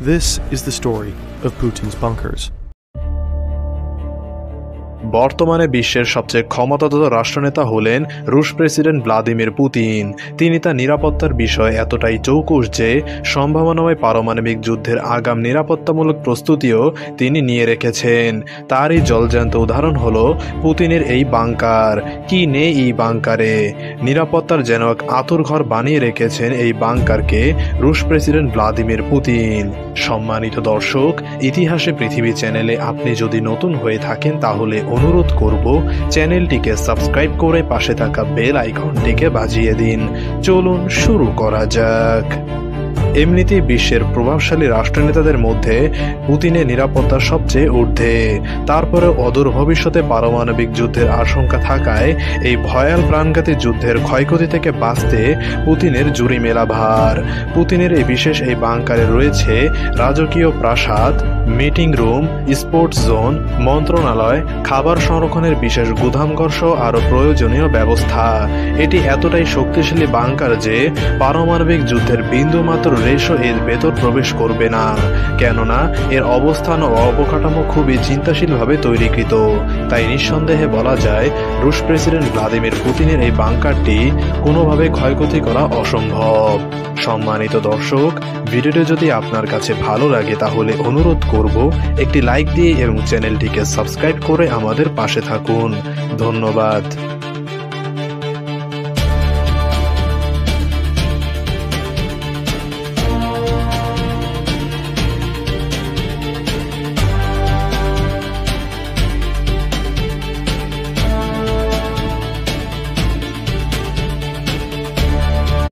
This is the story of Putin's bunkers. বর্তমানে বিশ্বের সবচেয়ে ক্ষমতাধর রাষ্ট্রনেতা হলেন রুশ প্রেসিডেন্ট ভ্লাদিমির পুতিন। তিনি তার নিরাপত্তার বিষয়ে এতটাই চৌকুশ যে সম্ভাবনাময় পারমাণবিক যুদ্ধের আগাম নিরাপত্তামূলক প্রস্তুতিও তিনি নিয়ে রেখেছেন। তারই জলজ্যান্ত উদাহরণ হল পুতিনের এই বাংকার। কি নেই এই বাংকারে? নিরাপত্তার যেন এক আঁতুড়ঘর বানিয়ে রেখেছেন এই বাংকারকে রুশ প্রেসিডেন্ট ভ্লাদিমির পুতিন। সম্মানিত দর্শক, ইতিহাসে পৃথিবী চ্যানেলে আপনি যদি নতুন হয়ে থাকেন তাহলে অনুরোধ করব চ্যানেলটিকে সাবস্ক্রাইব করে পাশে থাকা বেল আইকনটিকে বাজিয়ে দিন। চলুন শুরু করা যাক। এমনিতেই বিশ্বের প্রভাবশালী রাষ্ট্রনেতাদের মধ্যে পুতিনের নিরাপত্তা সবচেয়ে ঊর্ধ্বে। তারপরে অদূর ভবিষ্যতে পারমাণবিক যুদ্ধের আশঙ্কা থাকায় এই ভয়াল প্রাণঘাতী যুদ্ধের ক্ষয়ক্ষতি থেকে বাঁচতে পুতিনের জুড়ি মেলা ভার। পুতিনের এই বিশেষ এই বাংকারে রয়েছে রাজকীয় প্রাসাদ, মিটিং রুম, স্পোর্টস জোন, মন্ত্রণালয়, খাবার সংরক্ষণের বিশেষ গুদামঘর সহ আরও প্রয়োজনীয় ব্যবস্থা। এটি এতটাই শক্তিশালী বাংকার যে পারমাণবিক যুদ্ধের বিন্দুমাত্র রেশও এর ভেতর প্রবেশ করবে না, কেননা এর অবস্থান ও অবকাঠামো খুবই চিন্তাশীলভাবে তৈরিকৃত। তাই নিঃসন্দেহে বলা যায় রুশ প্রেসিডেন্ট ভ্লাদিমির পুতিনের এই বাংকারটি কোনোভাবে ক্ষয়ক্ষতি করা অসম্ভব। সম্মানিত দর্শক, ভিডিওটি যদি আপনার কাছে ভালো লাগে তাহলে অনুরোধ করব একটি লাইক দিয়ে এবং চ্যানেলটিকে সাবস্ক্রাইব করে আমাদের পাশে থাকুন। ধন্যবাদ।